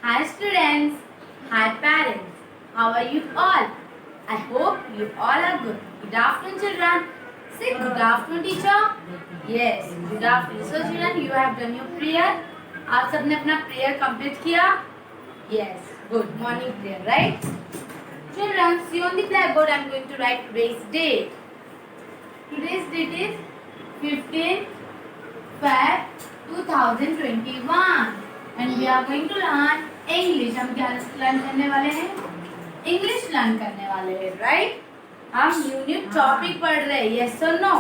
Hi students, hi parents, how are you all? I hope you all are good. Good afternoon children. Say good afternoon teacher. Yes, good afternoon. So children, you have done your prayer. आप सबने अपना prayer complete किया? Yes, good morning prayer, right? Children, see on the blackboard I am going to write today's date. Today's date is 15 Feb 2021 and we are going to learn English. हम क्या learn करने वाले हैं? English learn करने वाले हैं, right? हम new topic पढ़ रहे हैं, यस और नो?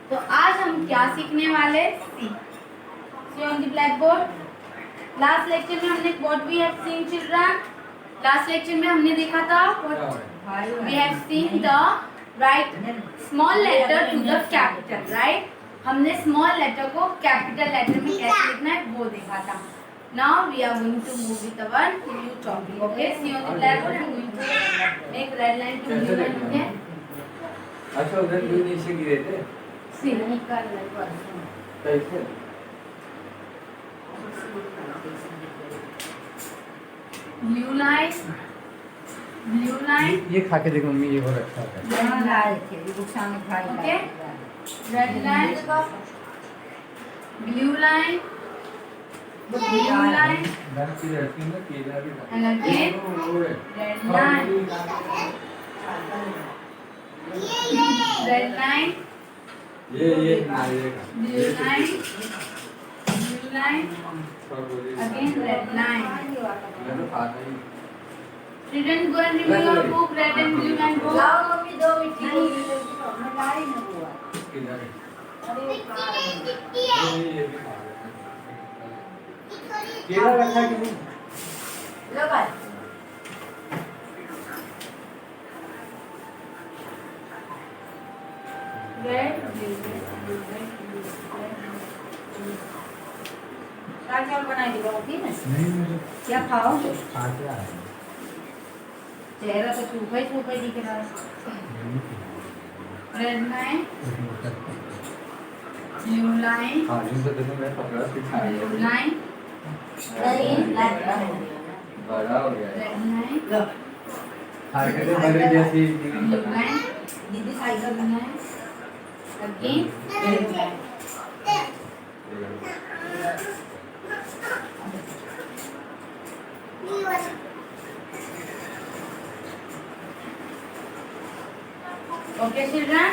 तो आज हम क्या सीखने वाले? See on the black board. Last lecture में हमने what we have seen children. Last lecture में हमने देखा था we have seen the write small letter to the capital, right? हमने स्मॉल लेटर को कैपिटल लेटर में कैसे लिखना है वो देखा था। Now we are going to move with our new topic. Okay, see on the blackboard. I am going to make red line to blue line. Okay. अच्छा उधर ब्लू नीचे गिरे थे। See, निकाल लो। कैसे? Blue line. Blue line. ये खा के देखो मम्मी, ये बहुत अच्छा है। Red line. Okay. Red line. Blue line. Blue line. And again red line. Red line. ये Blue line. Blue line. Again red line. Children, go and remove your book, red and blue line book. केला रखा कि नहीं? लो भाई Red, blue, blue, red, blue, red, दाल चावल बनाई दी बाबू की ना नहीं क्या खाओ खा के आया। चेहरा तो चूपा ही दिख रहा है red line, blue line, हाँ जिनसे देखो मैं पकड़ा सिखाया। blue line, नहीं लाइट बड़ा हो गया। red line, लो खा के तो बड़े जैसी blue line, दीदी cycle blue line, again red line. Okay, children.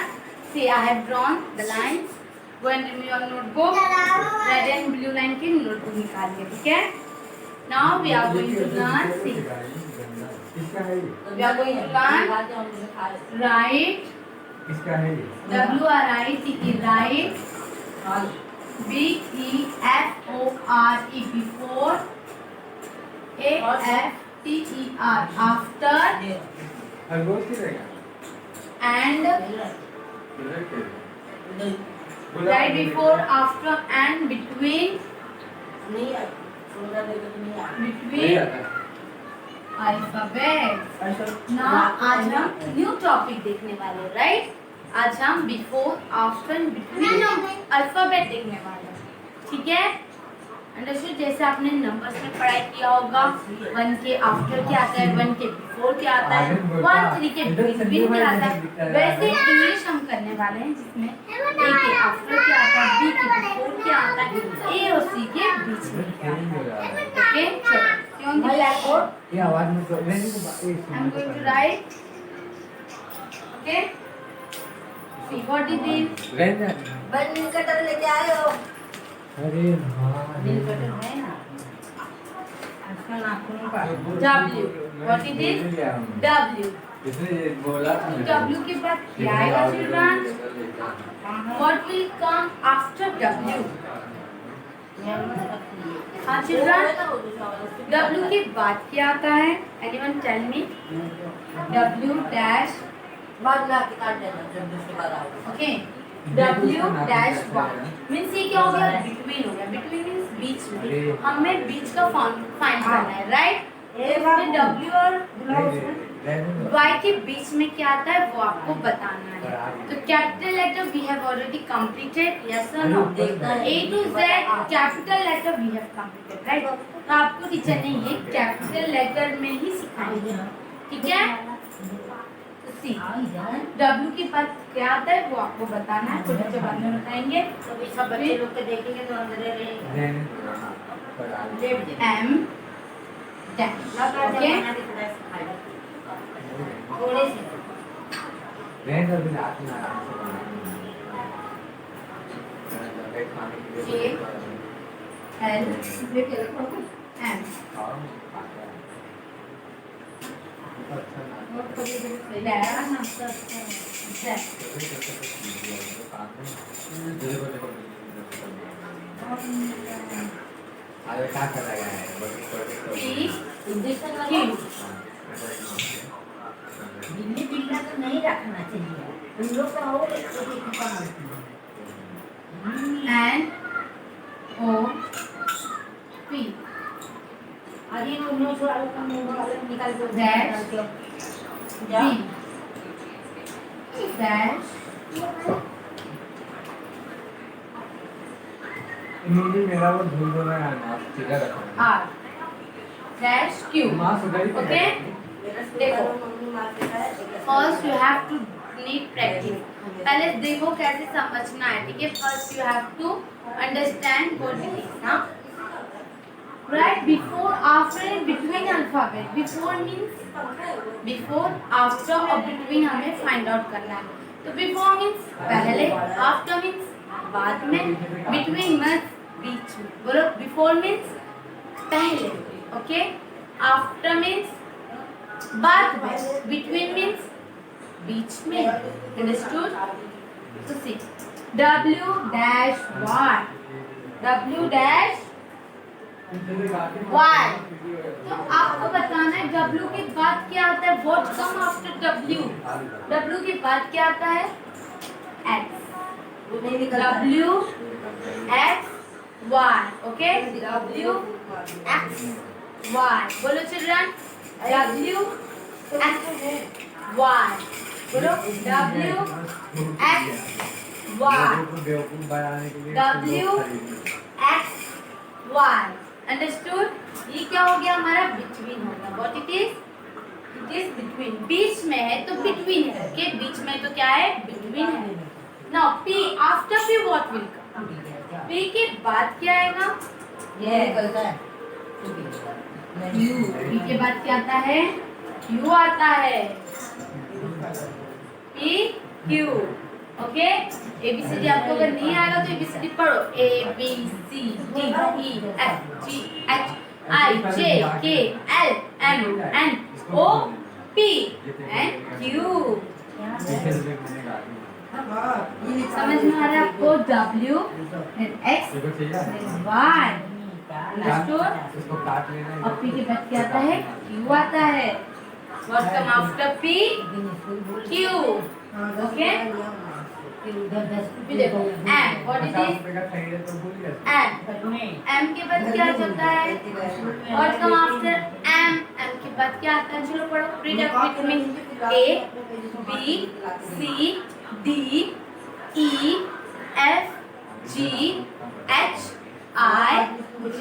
See, I have drawn the lines. Go and remove your notebook. Red and blue line की notebook निकालिए, ठीक है? Now we are going to learn. See, किसका है ये? we are going to learn write किसका है ये? WRITE, write BEFORE before AFTER after खरगोश की रहेगा? and किधर के? right before, after and between नहीं है सोना देगा तो नहीं है between alphabets. Now आज हम न्यू टॉपिक देखने वाले हैं, राइट? आज हम before, after and between alphabet देखने वाले हैं, ठीक है? अंडरस्टूड? जैसे आपने नंबर्स में पढ़ाई किया होगा 1 के आफ्टर क्या आता है, 1 के बिफोर क्या आता है, 1 3 के बिटवीन क्या आता है, वैसे इंग्लिश हम करने वाले हैं जिसमें A के आफ्टर क्या आता है, B के बिफोर क्या आता है, A और C के बीच में क्या आता है। ओके, चलो क्यों ब्लैक बोर्ड ये आवाज में तो नहीं I am going to write. Okay. See what is this? रहने बन कटर लेके आए हो अरे हाँ दिल कटर है ना आजकल नाखून का W. What is this? W. इसने ये बोला था W के बाद क्या आएगा children? What will come after W? हाँ children. W के बाद क्या आता है? Anyone tell me? W dash. बाद में आके काट देना जब दूसरी बार आओगे Okay. W dash 1 मीन्स ये क्या हो गया? बिटवीन हो गया। बिटवीन मीन्स बीच में। हमें बीच का फाइंड करना है, राइट? इसमें W और रहने Y के बीच में क्या आता है वो आपको बताना है। तो capital letter we have already completed, yes और no. A to Z capital letter we have completed, right. तो आपको टीचर ने ये कैपिटल लेटर में ही सिखाया, ठीक है। तो सी W के बाद क्या आता है वो आपको बताना है, तो टीचर बाद में बताएंगे। सब बच्चे लोग के देखेंगे तो अंदर M डैश, ओके। थोड़े से रहने अभी रात में आराम से J L M अरे क्या कर रहा है P इंजेक्शन Q लगा बिल्ली बिल्ला तो नहीं रखना चाहिए, उन लोग का और एक छोटी दुकान N O P अरे उन लोग वालों का मुंह वाले निकाल दो Dash जा B dash हिंदी मेरा वो भूल दो ना यार, सीधा रखना R dash Q, मां सुधारी ओके। देखो first you have to need practice, पहले देखो कैसे समझना है, ठीक है। First you have to understand what it is ना, right. Before after and between alphabet, before means before, after और बिटवीन हमें फाइंड आउट करना है। तो बिफोर मींस पहले, आफ्टर मींस बाद में, बिटवीन मींस बीच में। बोलो बिफोर मींस पहले, ओके। आफ्टर मींस बाद में, बिटवीन मींस बीच में, अंडरस्टूड। तो सी W dash Y, W dash Y, तो आपको बताना है W के बाद क्या आता है, what come after W, W के बाद क्या आता है X, W X Y, okay. W X Y, बोलो चिल्ड्रन, W X Y, बोलो W X Y, बेवकूफ बनाने के लिए W X Y, अंडरस्टूड। ये क्या हो गया हमारा, बिटवीन हो गया। व्हाट इट इज बिटवीन, बीच में है तो बिटवीन है, ओके। बीच में तो क्या है, बिटवीन है। Now P after P what will come, P के बाद क्या आएगा, ये निकलता है Q, P के बाद क्या आता है, Q आता है, P Q, ओके। ABCD आपको अगर नहीं आएगा तो ABCD पढ़ो, A B C D E F G H I J K L M N O P and Q, समझ में आ रहा है आपको। W and X and Y, understood. इसको काट लेना है। और P के बाद क्या आता है, Q आता है। What come after P, Q, okay. देखो M, what it is, M के बाद क्या चलता है, what come after M, M के बाद क्या आता है, चलो पढ़ो, read up with me, A B C D E F G H I J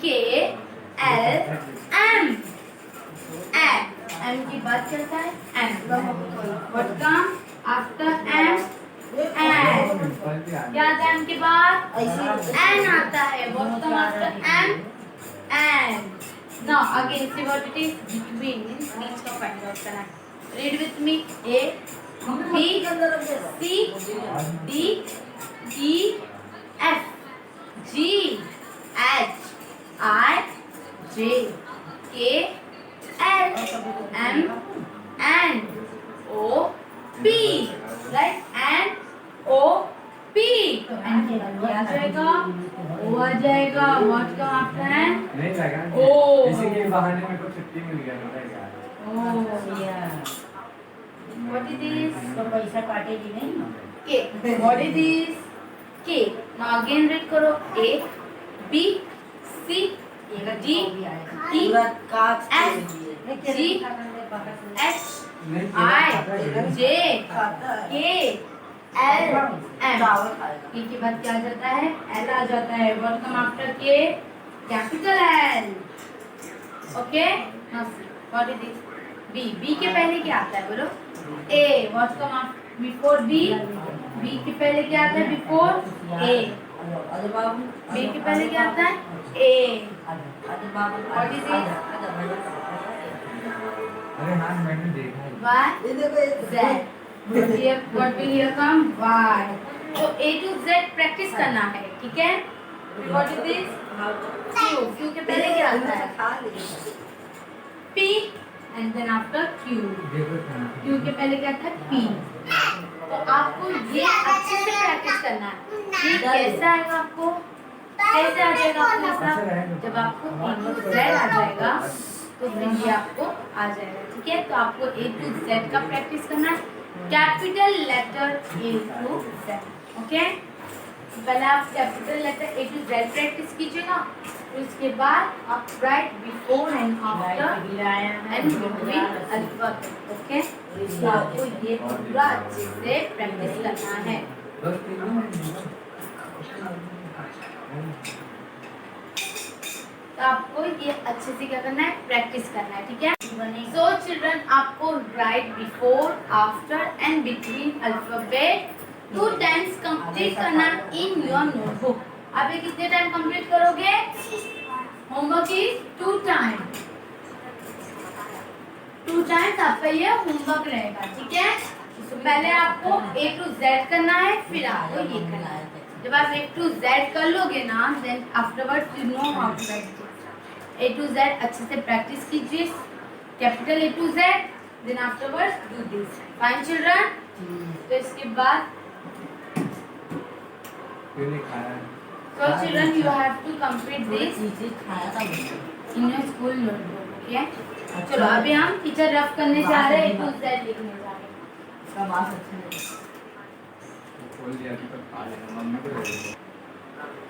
K L M, M के बाद चलता है M, what come after M, N, क्या आता है M के बाद, N आता है, what come after M, N। Now again see what it is, between means बीच का find out करना है। Read with me, A B C D E F G H I J K L M N O P, right? N O P, तो N के बाद क्या आ जाएगा, O आ जाएगा। What come after N, नहीं लगा ओ। इसी के बहाने में को छुट्टी मिल गया ना यार। O, what it is, तो पैसा काटेगी नहीं K, what it is, K। Now again read करो, A B C G T F G H I J K L M। E के बाद क्या आ जाता है? L आ जाता है। What come after K? Capital L। Okay? Now see, what is this? B। B के पहले क्या आता है बोलो? A। What come after before B? B के पहले क्या आता है? Before A। B के पहले क्या आता है? A। What is this? अरे हाँ मैंने देखा है। Y Z। What will here come? Y। तो A to Z प्रैक्टिस करना है, ठीक है? What is this? Q। Q के पहले क्या आता है? P and then after Q। Q के पहले क्या आता है? P। तो आपको ये अच्छे से प्रैक्टिस करना है। ये कैसा आएगा आपको? कैसे आ जाएगा आपको ऐसा? जब आपको A to Z आ जाएगा तो फिर ये आपको आ जाएगा, ठीक है? तो आपको A to Z का प्रैक्टिस करना है। Capital letter A to Z, okay? पहले आप capital letter A to Z practice कीजिएगा, फिर उसके बाद आप write before and after and between alphabet, okay? तो आपको ये पूरा अच्छे से प्रैक्टिस करना है। तो आपको ये अच्छे से क्या करना है? प्रैक्टिस करना है, ठीक है? सो चिल्ड्रन, आपको right before, after and between alphabet 2 times complete करना इन योर नोटबुक। आप ये कितने टाइम कंप्लीट करोगे? Homework is 2 times. 2 टाइम्स आपका ये होमवर्क रहेगा, ठीक है? तो पहले आपको A to Z करना है, फिर आपको ये करना है। जब आप A to Z कर लोगे ना, then afterwards you know how to write A to Z अच्छे से प्रैक्टिस कीजिए, capital A to Z, then afterwards do this. Fine children? तो इसके बाद so children you have to complete this in your school notebook, okay? चलो अभी हम teacher rough करने जा रहे हैं, A to Z लिखने जा रहे हैं।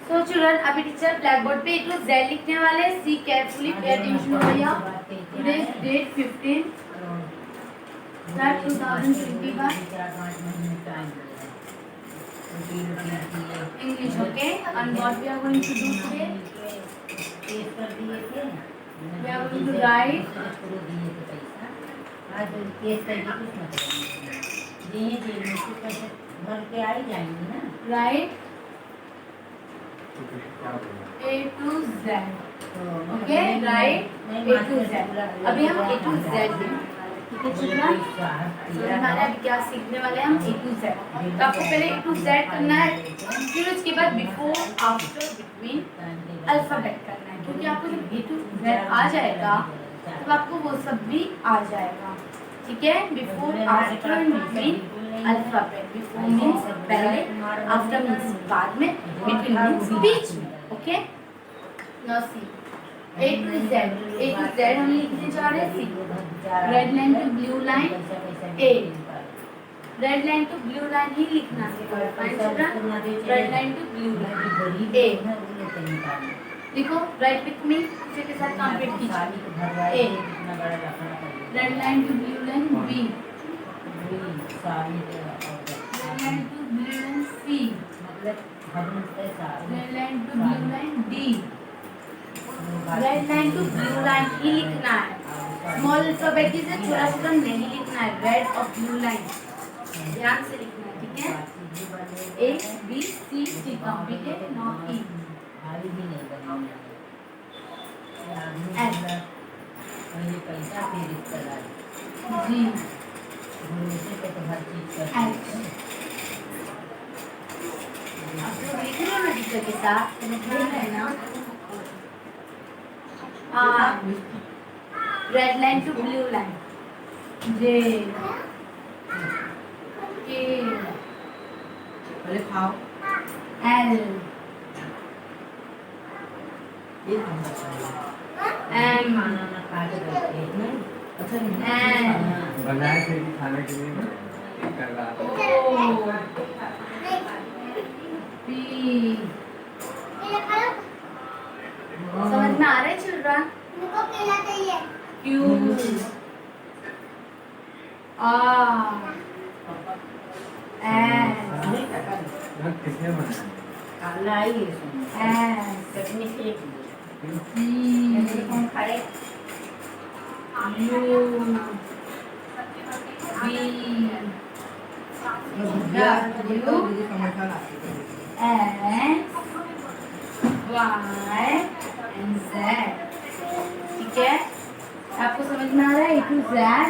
So children, अभी टीचर ब्लैक बोर्ड पे A to Z लिखने वाले हैं। See carefully, pay attention भैया। Today is date 15 2021 English, okay? And what we are going to do today? We are going to write write A to Z, okay? Write A to Z। अभी हम A to Z लिखेंगे, ठीक है children? हमारे अभी क्या सीखने वाले हैं हम? A to Z। तो आपको पहले A to Z करना है, फिर उसके बाद बिफोर, आफ्टर, बिटवीन अल्फाबेट करना है, क्योंकि आपको जब A to Z आ जाएगा तब आपको वो सब भी आ जाएगा, ठीक है? Before, after and between alphabet. Before means पहले, आफ्टर मीन्स बाद में, बिटवीन मीन्स बीच में, okay? Now see A to Z। A to Z हम लिखने जा रहे हैं। See red line to blue line A। Red line to blue line ही लिखना है, fine children? Red line to blue line A। देखो राइट विथ मी, इसी के साथ कंप्लीट कीजिए। A red line to blue line B। Red line to blue line C। Red line to blue line D। Red line to blue line ही लिखना है, small alphabet से छोटा छोटा नहीं लिखना है। रेड और ब्लू लाइन ध्यान से लिखना है, ठीक है? A B C D complete है, no E F G H। आप लोग लिख रहे हो ना टीचर के साथ, लिख रहे हैं ना? Red line to blue line J K L M N बनाए थे कि खाने के लिए कर रहा था। O P समझ में आ रहे चिल्ड्रन? उनको केला चाहिए। क्यू आर एस ना कितने बनाए काला आई है इसमें। एस चटनी से टी ऐसे कौन खाए? यू बी देखो दीदी समोसा लाती है। S Y and Z. ठीक है, आपको समझ में आ रहा है ए टू जेड?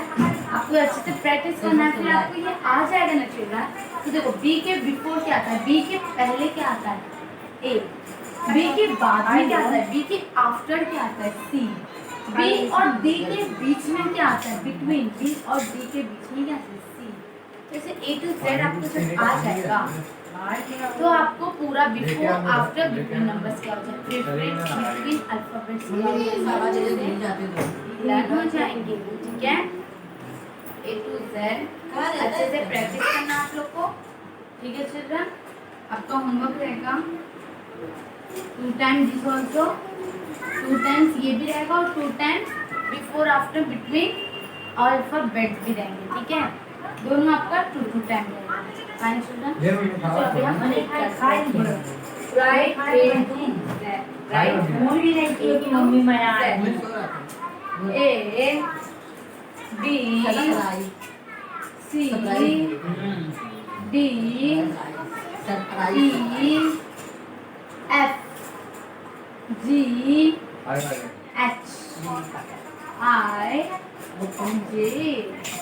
आपको अच्छे से प्रैक्टिस करना है, फिर आपको ये आ जाएगा ना चिल्ड्रन। तो देखो बी के बिफोर क्या आता है, बी के पहले क्या आता है ए, बी के बाद में क्या आता है, बी के आफ्टर क्या आता है सी, बी और डी के बीच में क्या आता है, बिटवीन बी और डी के बीच में क्या आता है सी। जैसे ए टू जेड आपको जब आ जाएगा तो आपको पूरा बिफोर आफ्टर बिटवीन नंबर्स क्या हो जाए, प्रीफिक्स बिटवीन अल्फाबेट्स लर्न हो जाएंगे। ठीक है, ए टू जेड अच्छे से प्रैक्टिस करना आप लोग को। ठीक है चिल्ड्रन, आपका होमवर्क रहेगा 2 टाइम्स दिस ऑल्सो, 2 टाइम्स ये भी रहेगा और 2 टाइम्स बिफोर आफ्टर बिटवीन और अल्फाबेट भी रहेंगे। ठीक है, दोनों आपका 2 टाइम रहेगा। फाइन चिल्ड्रन, ये मैंने तो अभी हम खाई राइट राइट मूड भी नहीं किया कि मम्मी मैं आ रही A B C D E F G H I J M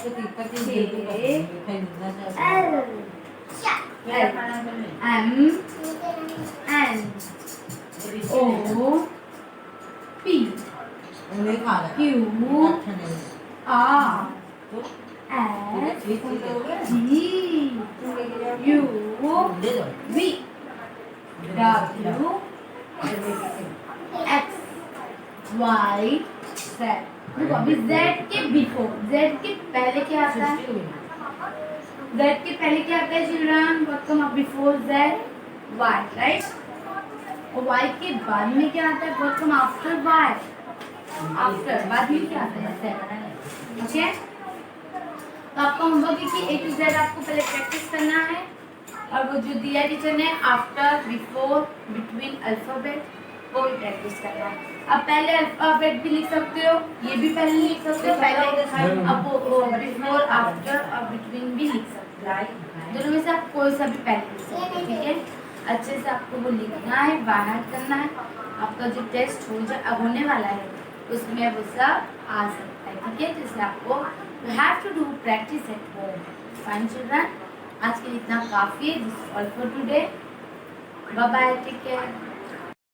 N O P Q R S T U V W X Y Z. देखो अभी जेड के बिफोर, जेड के पहले क्या आता है, जेड के पहले क्या आता है children, welcome up before Z Y, right? और वाई के बाद में क्या आता है, वेलकम आफ्टर वाई, आफ्टर बाद में क्या आता है जेड। ओके, तो आपका होमवर्क है कि ए टू जेड आपको पहले प्रैक्टिस करना है, और वो जो दिया टीचर ने आफ्टर बिफोर बिटवीन अल्फाबेट वो भी प्रैक्टिस करना है। अब पहले अल्फाबेट भी लिख सकते हो, ये भी पहले लिख सकते हो, पहले अब वो बिफोर आफ्टर और बिटवीन भी लिख सकते हो, दोनों में से आप कोई सा भी पहले लिख सकते हो। ठीक है, अच्छे से आपको वो लिखना है, बाहर करना है। आपका जो टेस्ट होने वाला है उसमें वो सब आ सकता है। ठीक है, जैसे आपको you have to do practice at home. Fine children, आज के लिए इतना काफी है। This is all for today. Bye bye, take care.